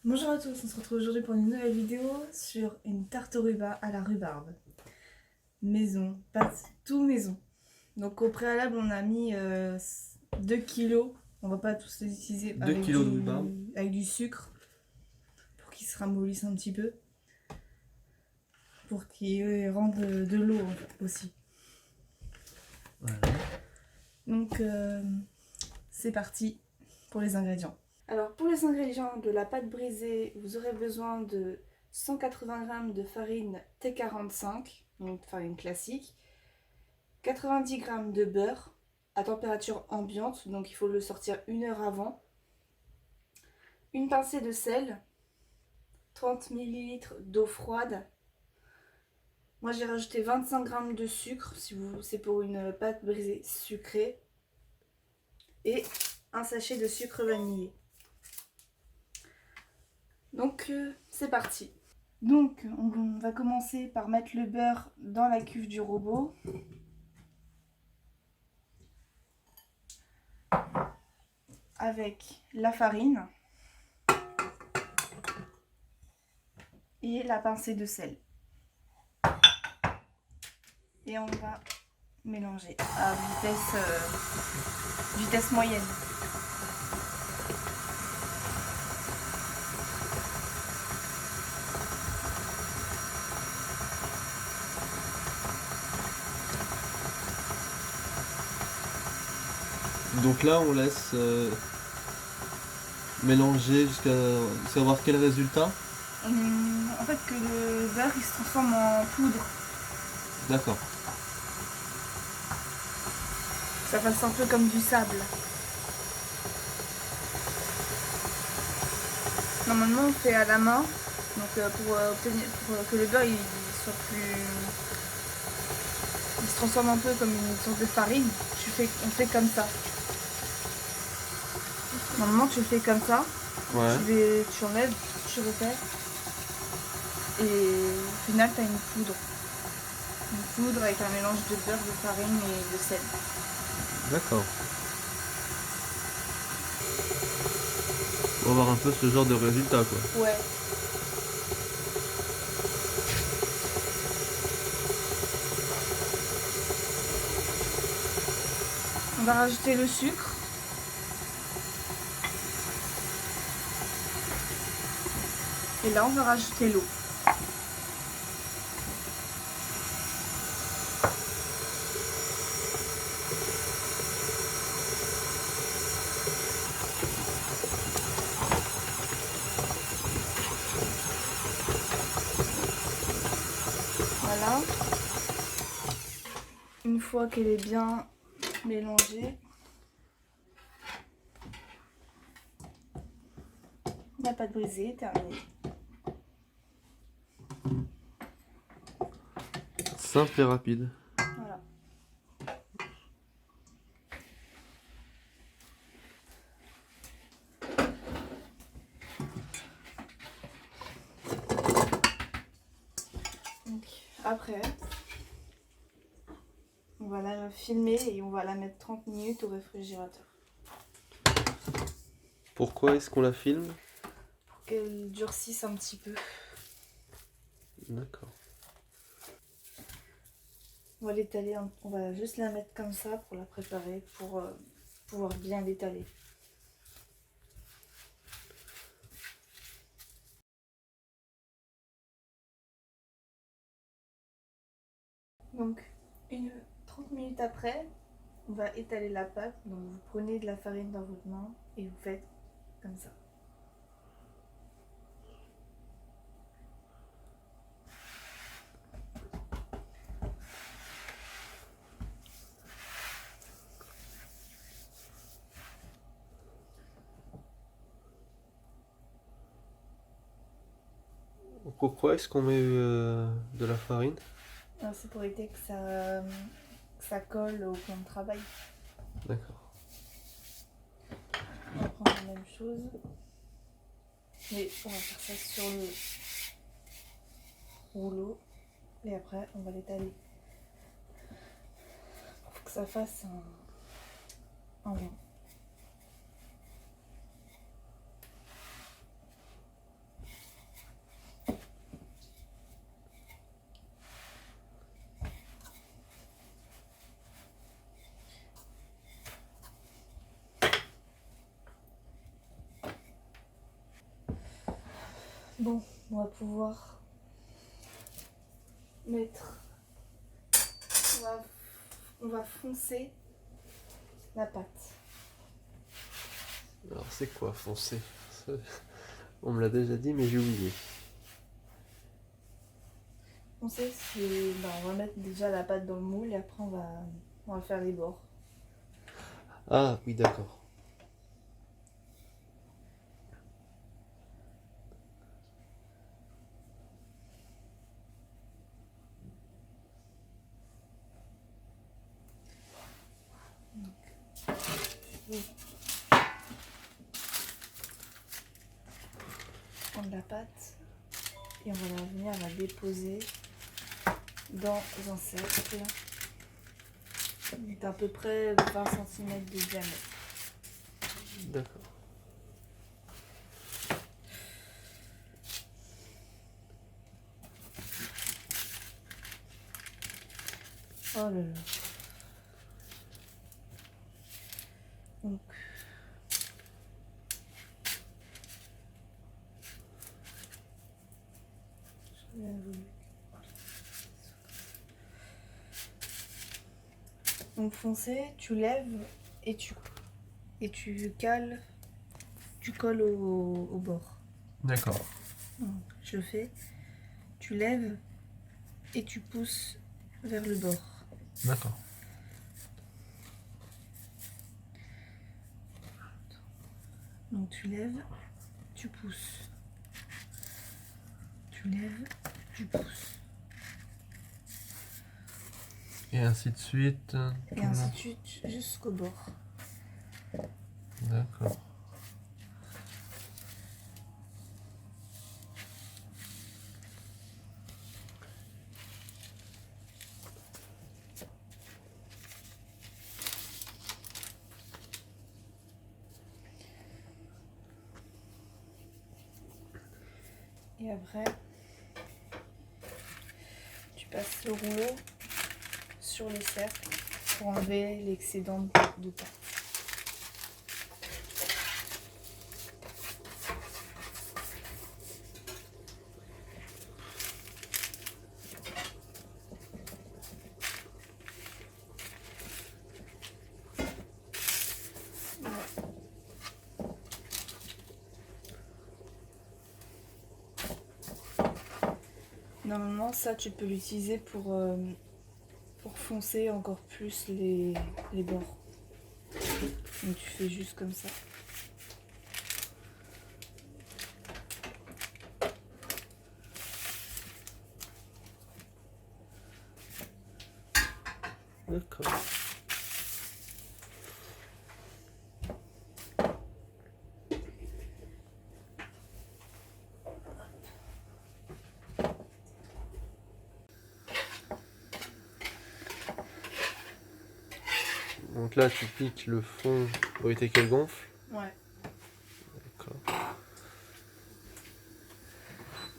Bonjour à tous, on se retrouve aujourd'hui pour une nouvelle vidéo sur une tarte au ruban à la rhubarbe. Maison, pâte, tout maison. Donc au préalable on a mis 2 kilos, on va pas tous les utiliser 2 kilos de rhubarbe. avec du sucre pour qu'ils se ramollissent un petit peu. Pour qu'ils rendent de l'eau aussi. Voilà. Donc c'est parti pour les ingrédients. Alors pour les ingrédients de la pâte brisée, vous aurez besoin de 180 g de farine T45, donc farine classique, 90 g de beurre à température ambiante, donc il faut le sortir 1 heure avant, une pincée de sel, 30 ml d'eau froide. Moi j'ai rajouté 25 g de sucre, si vous c'est pour une pâte brisée sucrée, et un sachet de sucre vanillé. Donc c'est parti. Donc on va commencer par mettre le beurre dans la cuve du robot. Avec la farine et la pincée de sel. Et on va mélanger à vitesse moyenne. Donc là, on laisse mélanger jusqu'à savoir quel résultat. En fait que le beurre il se transforme en poudre. D'accord. Ça fasse un peu comme du sable. Normalement on fait à la main. Donc pour que le beurre il soit plus... Il se transforme un peu comme une sorte de farine. On fait comme ça. Normalement tu le fais comme ça. Ouais. Tu enlèves, tu refais. Et au final tu as une poudre. Une poudre avec un mélange de beurre, de farine et de sel. D'accord. On va avoir un peu ce genre de résultat, quoi. Ouais. On va rajouter le sucre. Et là on va rajouter l'eau. Voilà. Une fois qu'elle est bien mélangée, la pâte brisée est terminée. Simple et rapide. Voilà. Donc, après, on va la filmer et on va la mettre 30 minutes au réfrigérateur. Pourquoi est-ce qu'on la filme? Pour qu'elle durcisse un petit peu. D'accord. On va l'étaler, on va juste la mettre comme ça pour la préparer, pour pouvoir bien l'étaler. Donc, 30 minutes après, on va étaler la pâte. Donc, vous prenez de la farine dans votre main et vous faites comme ça. Pourquoi est-ce qu'on met de la farine? C'est pour éviter que ça colle au plan de travail. D'accord. On va prendre la même chose. Mais on va faire ça sur le rouleau. Et après, on va l'étaler. Pour que ça fasse un rond. Bon, on va pouvoir mettre... On va foncer la pâte. Alors c'est quoi foncer? On me l'a déjà dit mais j'ai oublié. Foncer, c'est... on va mettre déjà la pâte dans le moule et après on va faire les bords. Ah oui d'accord. Prendre la pâte et on va venir la déposer dans un cercle d'à peu près 20 cm de diamètre. D'accord. Oh là là. Donc, donc foncer, tu lèves et tu cales, tu colles au bord. D'accord. Donc, je fais, tu lèves et tu pousses vers le bord. D'accord. Donc tu lèves, tu pousses. Tu lèves, tu pousses. Et ainsi de suite. Et ainsi de suite jusqu'au bord. D'accord. Et après, tu passes le rouleau sur le cercle pour enlever l'excédent de pâte. Normalement, ça, tu peux l'utiliser pour foncer encore plus les bords. Donc tu fais juste comme ça. D'accord. Donc là tu piques le fond pour éviter qu'elle gonfle. Ouais. D'accord.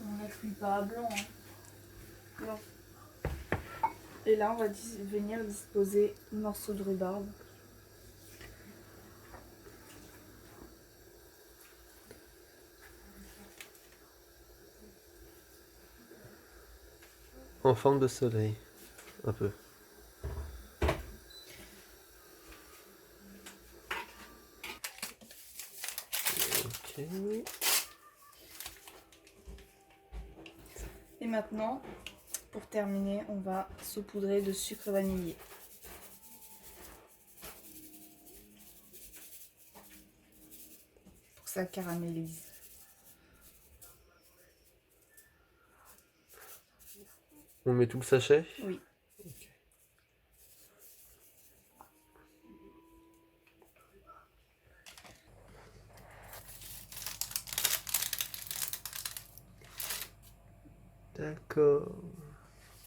On la cuit pas à blanc. Hein. Non. Et là, on va venir disposer un morceau de rhubarbe. En forme de soleil. Un peu. Ok. Et maintenant, pour terminer, on va saupoudrer de sucre vanillé. Pour que ça caramélise. On met tout le sachet? Oui. Ok. D'accord.